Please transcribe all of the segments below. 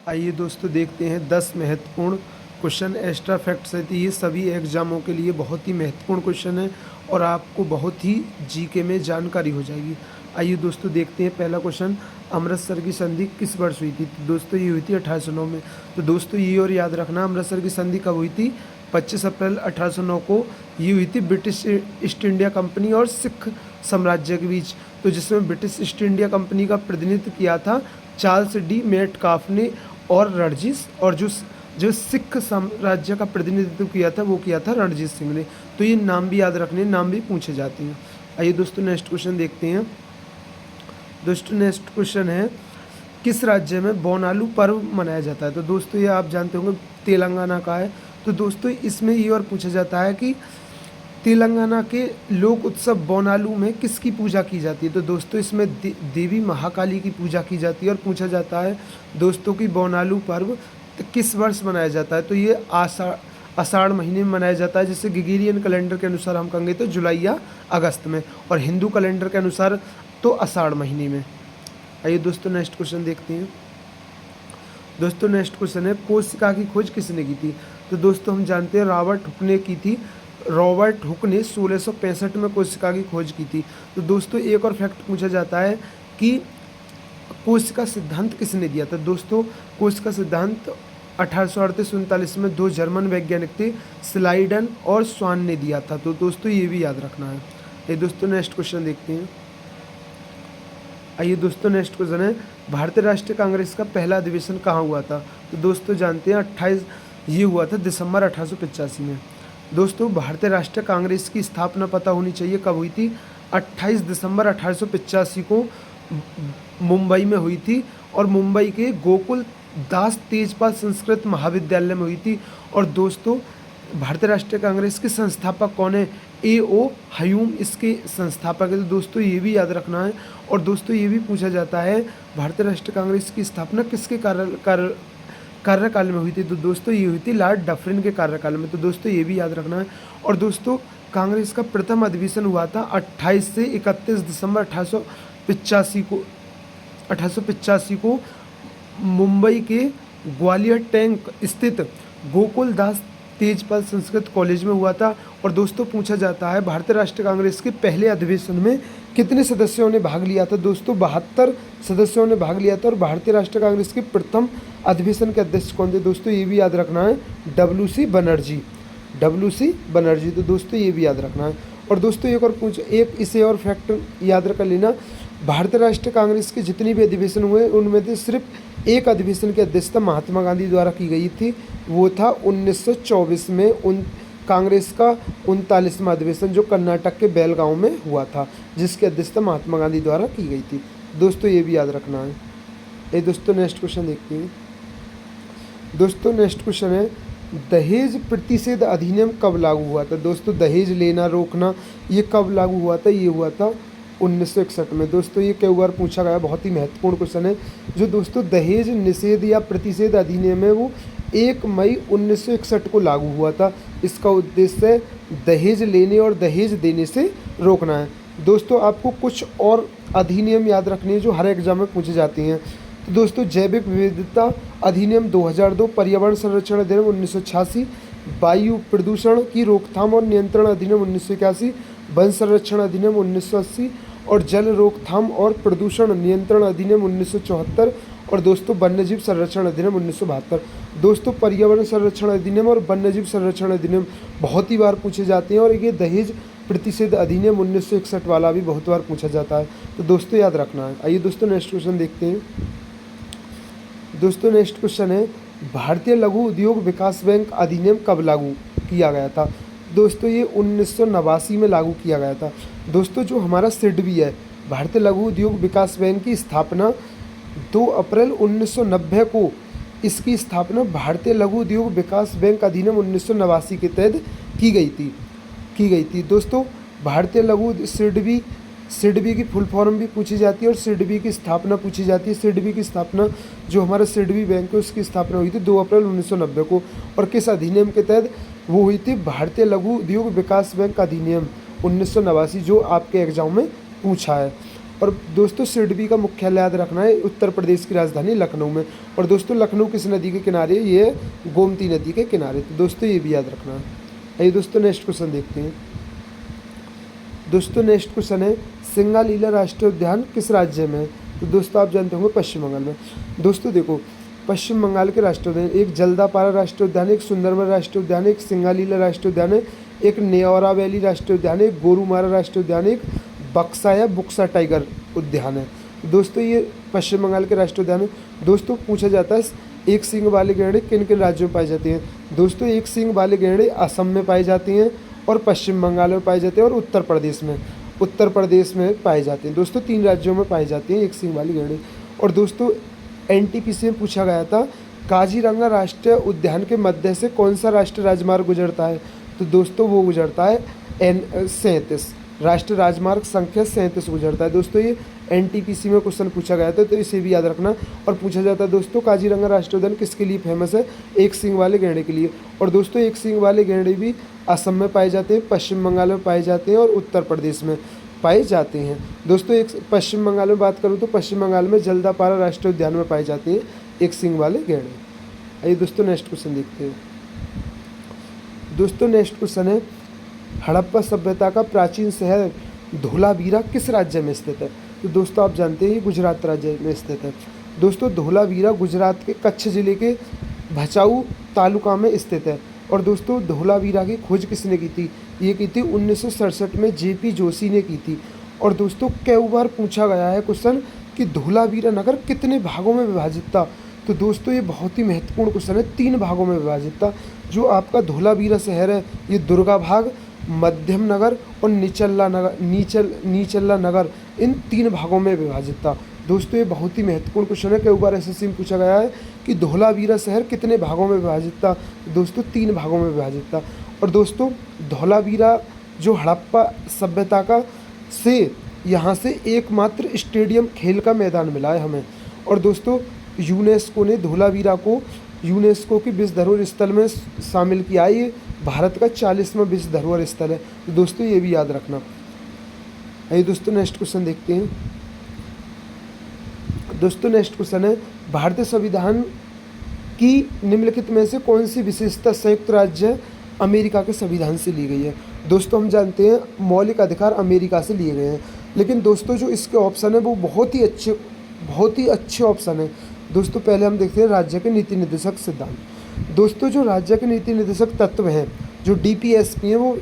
आइए दोस्तों देखते हैं 10 महत्वपूर्ण क्वेश्चन एक्स्ट्रा फैक्ट से। तो ये सभी एग्जामों के लिए बहुत ही महत्वपूर्ण क्वेश्चन है और आपको बहुत ही जीके में जानकारी हो जाएगी। आइए दोस्तों देखते हैं पहला क्वेश्चन, अमृतसर की संधि किस वर्ष हुई थी? तो दोस्तों ये हुई थी 1809 में। तो दोस्तों ये और याद रखना, अमृतसर की संधि कब हुई थी? 25 अप्रैल 1809 को ये हुई थी ब्रिटिश ईस्ट इंडिया कंपनी और सिख साम्राज्य के बीच। तो जिसमें ब्रिटिश ईस्ट इंडिया कंपनी का प्रतिनिधित्व किया था चार्ल्स डी मेटकाफ ने, और रणजीत, और जो सिख साम्राज्य का प्रतिनिधित्व किया था वो किया था रणजीत सिंह ने। तो ये नाम भी याद रखने, नाम भी पूछे जाते हैं। आइए दोस्तों नेक्स्ट क्वेश्चन देखते हैं। दोस्तों नेक्स्ट क्वेश्चन है, किस राज्य में बोनालू पर्व मनाया जाता है? तो दोस्तों ये आप जानते होंगे तेलंगाना का है। तो दोस्तों इसमें ये और पूछा जाता है कि तेलंगाना के लोक उत्सव बोनालू में किसकी पूजा की जाती है? तो दोस्तों इसमें देवी महाकाली की पूजा की जाती है। और पूछा जाता है दोस्तों की बोनालू पर्व किस वर्ष मनाया जाता है? तो ये आषाढ़ महीने में मनाया जाता है। जैसे ग्रेगोरियन कैलेंडर के अनुसार हम कहेंगे तो जुलाई या अगस्त में, और हिंदू कैलेंडर के अनुसार तो आषाढ़ महीने में। आइए दोस्तों नेक्स्ट क्वेश्चन देखते हैं। दोस्तों नेक्स्ट क्वेश्चन है, कोशिका की खोज किसने की थी? तो दोस्तों हम जानते हैं रॉबर्ट हुक ने की थी। रॉबर्ट हुक ने 1665 में कोशिका की खोज की थी। तो दोस्तों एक और फैक्ट पूछा जाता है कि कोशिका सिद्धांत किसने दिया था? दोस्तों कोशिका सिद्धांत 1838-39 में दो जर्मन वैज्ञानिक थे, स्लाइडन और स्वान ने दिया था। तो दोस्तों ये भी याद रखना है। ये दोस्तों नेक्स्ट क्वेश्चन देखते हैं। आइए दोस्तों नेक्स्ट क्वेश्चन है, भारतीय राष्ट्रीय कांग्रेस का पहला अधिवेशन कहाँ हुआ था? तो दोस्तों जानते हैं 28 ये हुआ था दिसंबर 1885 में। दोस्तों भारतीय राष्ट्रीय कांग्रेस की स्थापना पता होनी चाहिए कब हुई थी? 28 दिसंबर 1885 को मुंबई में हुई थी, और मुंबई के गोकुल दास तेजपाल संस्कृत महाविद्यालय में हुई थी। और दोस्तों भारतीय राष्ट्रीय कांग्रेस के संस्थापक कौन है? A.O. ह्यूम इसके संस्थापक है। तो दोस्तों ये भी याद रखना है। और दोस्तों ये भी पूछा जाता है भारतीय राष्ट्रीय कांग्रेस की स्थापना किसके कार्यकाल में हुई थी? तो दोस्तों ये हुई थी लॉर्ड डफरिन के कार्यकाल में। तो दोस्तों ये भी याद रखना है। और दोस्तों कांग्रेस का प्रथम अधिवेशन हुआ था 28 से 31 दिसंबर 1885 को मुंबई के ग्वालियर टैंक स्थित गोकुल दास तेजपाल संस्कृत कॉलेज में हुआ था। और दोस्तों पूछा जाता है भारतीय राष्ट्रीय कांग्रेस के पहले अधिवेशन में कितने सदस्यों ने भाग लिया था? दोस्तों 72 सदस्यों ने भाग लिया था। और भारतीय राष्ट्रीय कांग्रेस के प्रथम अधिवेशन के अध्यक्ष कौन थे? दोस्तों ये भी याद रखना है, WC बनर्जी। तो दोस्तों ये भी याद रखना है। और दोस्तों एक इसे और फैक्ट याद रख लेना, भारतीय राष्ट्रीय कांग्रेस के जितने भी अधिवेशन हुए उनमें से सिर्फ एक अधिवेशन की अध्यक्षता महात्मा गांधी द्वारा की गई थी। वो था 1924 में कांग्रेस का 39वां अधिवेशन जो कर्नाटक के बेलगांव में हुआ था, जिसकी अध्यक्षता महात्मा गांधी द्वारा की गई थी। दोस्तों ये भी याद रखना है। ये दोस्तों नेक्स्ट क्वेश्चन देखते हैं। दोस्तों नेक्स्ट क्वेश्चन है, दहेज प्रतिषेध अधिनियम कब लागू हुआ था? दोस्तों दहेज लेना रोकना ये कब लागू हुआ था? ये हुआ था 1961 में। दोस्तों ये कई बार पूछा गया, बहुत ही महत्वपूर्ण क्वेश्चन है। जो दोस्तों दहेज निषेध या प्रतिषेध अधिनियम है वो 1 मई 1961 को लागू हुआ था। इसका उद्देश्य दहेज लेने और दहेज देने से रोकना है। दोस्तों आपको कुछ और अधिनियम याद रखने हैं जो हर एग्जाम में पूछे जाते हैं। तो दोस्तों जैविक विविधता अधिनियम 2002, पर्यावरण संरक्षण अधिनियम 1986, वायु प्रदूषण की रोकथाम और नियंत्रण अधिनियम 1981, वन संरक्षण अधिनियम 1980, और जल रोकथाम और प्रदूषण नियंत्रण अधिनियम 1974, और दोस्तों वन्यजीव संरक्षण अधिनियम 1972। दोस्तों पर्यावरण संरक्षण अधिनियम और वन्यजीव संरक्षण अधिनियम बहुत ही बार पूछे जाते हैं, और ये दहेज प्रतिषेध अधिनियम 1961 वाला भी बहुत बार पूछा जाता है। तो दोस्तों याद रखना है। आइए दोस्तों नेक्स्ट क्वेश्चन देखते हैं। दोस्तों नेक्स्ट क्वेश्चन है, भारतीय लघु उद्योग विकास बैंक अधिनियम कब लागू किया गया था? दोस्तों ये 1989 में लागू किया गया था। दोस्तों जो हमारा सिडबी है, भारतीय लघु उद्योग विकास बैंक की स्थापना 2 अप्रैल 1990 को, इसकी स्थापना भारतीय लघु उद्योग विकास बैंक अधिनियम 1989 के तहत की गई थी। दोस्तों भारतीय लघु सिडबी की फुल फॉर्म भी पूछी जाती है और सिडबी की स्थापना पूछी जाती है। सिडबी की स्थापना जो हमारा सिडबी बैंक है उसकी स्थापना हुई थी 2 अप्रैल 1990 को, और किस अधिनियम के तहत वो हुई थी? भारतीय लघु उद्योग विकास बैंक अधिनियम 1989, जो आपके एग्जाम में पूछा है। और दोस्तों सिडबी का मुख्यालय याद रखना है उत्तर प्रदेश की राजधानी लखनऊ में। और दोस्तों लखनऊ किस नदी के किनारे है? ये गोमती नदी के किनारे। तो दोस्तों ये भी याद रखना है। आइए दोस्तों नेक्स्ट क्वेश्चन देखते हैं। दोस्तों नेक्स्ट क्वेश्चन है सिंगालीला राष्ट्रीय उद्यान किस राज्य में है? तो दोस्तों आप जानते होंगे पश्चिम बंगाल में। दोस्तों देखो पश्चिम बंगाल के राष्ट्रीय उद्यान एक जल्दापारा राष्ट्रीय उद्यान है, एक सुंदरबन राष्ट्रीय उद्यान है, एक सिंगालीला राष्ट्रीय उद्यान है, एक नेौरा वैली राष्ट्रीय उद्यान है, एक गोरुमारा राष्ट्रीय उद्यान है, एक बक्सा या बुक्सा टाइगर उद्यान है। दोस्तों ये पश्चिम बंगाल के राष्ट्रीय उद्यान है। दोस्तों पूछा जाता है एक सींग वाले गैंडे किन किन राज्यों में पाई जाती हैं? दोस्तों एक सींग वाले गैंडे असम में पाई जाती हैं और पश्चिम बंगाल में पाई जाती है और उत्तर प्रदेश में पाई जाती हैं। दोस्तों 3 राज्यों में पाई जाती हैं एक सींग वाली गैंडे। और दोस्तों एनटीपीसी में पूछा गया था काजीरंगा राष्ट्रीय उद्यान के मध्य से कौन सा राष्ट्रीय राजमार्ग गुजरता है? तो दोस्तों वो गुजरता है N37 राष्ट्रीय राजमार्ग संख्या 37 गुजरता है। दोस्तों ये एनटीपीसी में क्वेश्चन पूछा गया था, तो इसे भी याद रखना। और पूछा जाता है दोस्तों काजीरंगा राष्ट्रीय उद्यान किसके लिए फेमस है? एक सींग वाले गैंडे के लिए। और दोस्तों एक सींग वाले गैंडे भी असम में पाए जाते हैं, पश्चिम बंगाल में पाए जाते हैं और उत्तर प्रदेश में पाए जाते हैं। दोस्तों एक पश्चिम बंगाल में बात करूँ तो पश्चिम बंगाल में जल्दापारा राष्ट्रीय उद्यान में पाए जाते हैं एक सींग वाले गैंडे। आइए दोस्तों नेक्स्ट क्वेश्चन देखते हैं। दोस्तों नेक्स्ट क्वेश्चन है हड़प्पा सभ्यता का प्राचीन शहर धोलावीरा किस राज्य में स्थित है? तो दोस्तों आप जानते हैं ये गुजरात राज्य में स्थित है। दोस्तों धोलावीरा गुजरात के कच्छ जिले के भचाऊ तालुका में स्थित है। और दोस्तों धोलावीरा की खोज किसने की थी? ये की थी 1967 में जेपी जोशी ने की थी। और दोस्तों कई बार पूछा गया है क्वेश्चन कि धोलावीरा नगर कितने भागों में विभाजित था? तो दोस्तों ये बहुत ही महत्वपूर्ण क्वेश्चन है। 3 भागों में विभाजित था। जो आपका धोलावीरा शहर है ये दुर्गा भाग, मध्यम नगर और नीचला नगर इन 3 भागों में विभाजित था। दोस्तों ये बहुत ही महत्वपूर्ण क्वेश्चन है। कई बार एसएससी में पूछा गया है कि धोलावीरा शहर कितने भागों में विभाजित था? दोस्तों 3 भागों में विभाजित था। और दोस्तों धोलावीरा जो हड़प्पा सभ्यता का से यहाँ से एकमात्र स्टेडियम खेल का मैदान मिला है हमें। और दोस्तों यूनेस्को ने धोलावीरा को यूनेस्को की विश्व धरोहर स्थल में शामिल किया है। ये भारत का 40वां विश्व धरोहर स्थल है। तो दोस्तों ये भी याद रखना। आइए दोस्तों नेक्स्ट क्वेश्चन देखते हैं। दोस्तों नेक्स्ट क्वेश्चन है भारतीय संविधान की निम्नलिखित में से कौन सी विशेषता संयुक्त राज्य अमेरिका के संविधान से ली गई है? दोस्तों हम जानते हैं मौलिक अधिकार अमेरिका से लिए गए हैं, लेकिन दोस्तों जो इसके ऑप्शन है वो बहुत ही अच्छे ऑप्शन है। दोस्तों पहले हम देखते हैं राज्य के नीति निर्देशक सिद्धांत। दोस्तों जो राज्य के नीति निर्देशक तत्व हैं जो DPSP हैं वो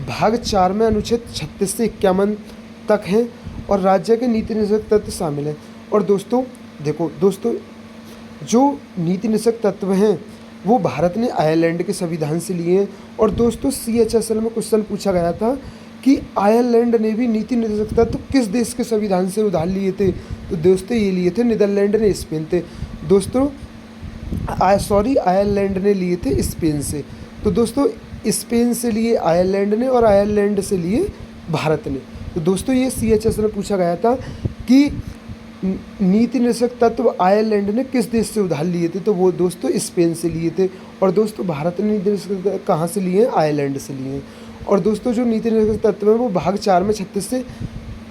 भाग 4 में अनुच्छेद 36 से 51 तक हैं और राज्य के नीति निर्देशक तत्व शामिल हैं। और दोस्तों देखो दोस्तों जो नीति निर्देशक तत्व हैं वो भारत ने आयरलैंड के संविधान से लिए हैं। और दोस्तों CHSL में क्वेश्चन पूछा गया था कि आयरलैंड ने भी नीति निर्देशक तत्व किस देश के संविधान से उधार लिए थे? तो दोस्तों ये लिए थे नीदरलैंड ने, स्पेन थे। दोस्तों आयरलैंड ने लिए थे स्पेन से। तो दोस्तों स्पेन से लिए आयरलैंड ने और आयरलैंड से लिए भारत ने। तो दोस्तों ये CHSL में पूछा गया था कि नीति निर्देशक तत्व आयरलैंड ने किस देश से उधार लिए थे? तो वो दोस्तों स्पेन से लिए थे। और दोस्तों भारत ने नीति निर्देशक कहाँ से लिए हैं? आयरलैंड से लिए हैं। और दोस्तों जो नीति निर्देशक तत्व है वो भाग 4 में 36 से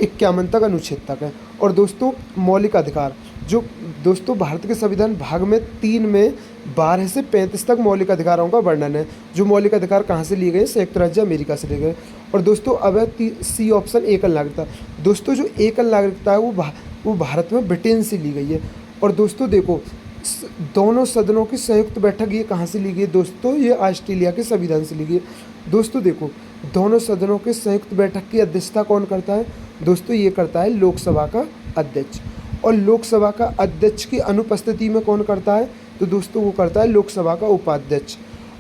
51 तक अनुच्छेद तक है। और दोस्तों मौलिक अधिकार जो दोस्तों भारत के संविधान भाग में 3 में 12 से 35 तक मौलिक अधिकारों का वर्णन है। जो मौलिक अधिकार कहाँ से लिए गए? संयुक्त राज्य अमेरिका से लिए गए। और दोस्तों अब C ऑप्शन एकल नागरिकता। दोस्तों जो एकल नागरिकता है वो भारत में ब्रिटेन से ली गई है। और दोस्तों देखो दोनों सदनों की संयुक्त बैठक ये कहाँ से ली गई? दोस्तों ये ऑस्ट्रेलिया के संविधान से ली गई। दोस्तों देखो दोनों सदनों के संयुक्त बैठक की अध्यक्षता कौन करता है? दोस्तों ये करता है लोकसभा का अध्यक्ष। और लोकसभा का अध्यक्ष की अनुपस्थिति में कौन करता है? तो दोस्तों वो करता है लोकसभा का उपाध्यक्ष।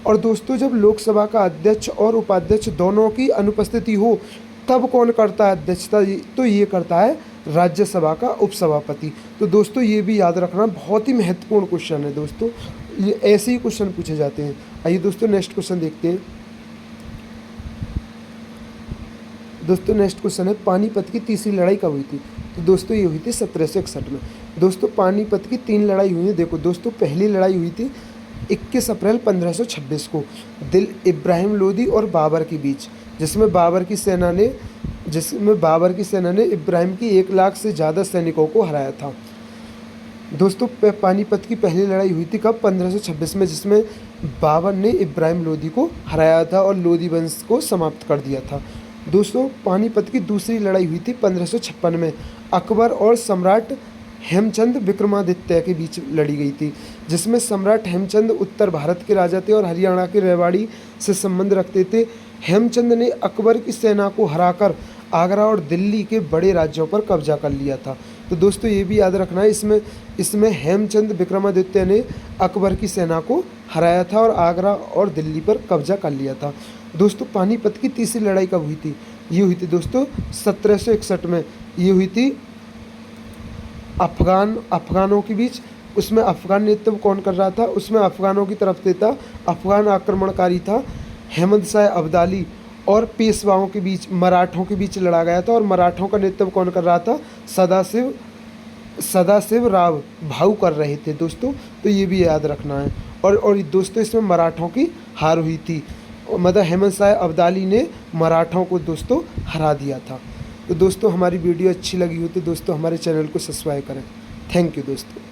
और दोस्तों जब लोकसभा का अध्यक्ष और उपाध्यक्ष दोनों की अनुपस्थिति हो तब कौन करता है अध्यक्षता? तो ये करता है राज्यसभा का उपसभापति। तो दोस्तों ये भी याद रखना, बहुत ही महत्वपूर्ण क्वेश्चन है दोस्तों, ये ऐसे ही क्वेश्चन पूछे जाते हैं। आइए दोस्तों नेक्स्ट क्वेश्चन देखते हैं। दोस्तों नेक्स्ट क्वेश्चन है पानीपत की तीसरी लड़ाई कब हुई थी? तो दोस्तों ये हुई थी 1761 में। दोस्तों पानीपत की 3 लड़ाई हुई है। देखो दोस्तों पहली लड़ाई हुई थी 21 अप्रैल 1526 को दिल इब्राहिम लोदी और बाबर के बीच, जिसमें बाबर की सेना ने जिसमें बाबर की सेना ने इब्राहिम की 1 लाख से ज़्यादा सैनिकों को हराया था। दोस्तों पानीपत की पहली लड़ाई हुई थी कब? 1526 में, जिसमें बाबर ने इब्राहिम लोदी को हराया था और लोदी वंश को समाप्त कर दिया था। दोस्तों पानीपत की दूसरी लड़ाई हुई थी 1556 में, अकबर और सम्राट हेमचंद विक्रमादित्य के बीच लड़ी गई थी, जिसमें सम्राट हेमचंद उत्तर भारत के राजा थे और हरियाणा के रेवाड़ी से संबंध रखते थे। हेमचंद ने अकबर की सेना को हराकर आगरा और दिल्ली के बड़े राज्यों पर कब्जा कर लिया था। तो दोस्तों ये भी याद रखना है, इसमें हेमचंद विक्रमादित्य ने अकबर की सेना को हराया था और आगरा और दिल्ली पर कब्जा कर लिया था। दोस्तों पानीपत की तीसरी लड़ाई कब हुई थी? ये हुई थी दोस्तों 1761 में। ये हुई थी अफ़गानों के बीच। उसमें अफ़गान नेतृत्व कौन कर रहा था? उसमें अफ़गानों की तरफ से था, अफ़गान आक्रमणकारी था अहमद शाह अब्दाली, और पेशवाओं के बीच, मराठों के बीच लड़ा गया था। और मराठों का नेतृत्व कौन कर रहा था? सदाशिव राव भाऊ कर रहे थे दोस्तों। तो ये भी याद रखना है। और दोस्तों इसमें मराठों की हार हुई थी, मतलब अहमद शाह अब्दाली ने मराठों को दोस्तों हरा दिया था। तो दोस्तों हमारी वीडियो अच्छी लगी हो तो दोस्तों हमारे चैनल को सब्सक्राइब करें। थैंक यू दोस्तों।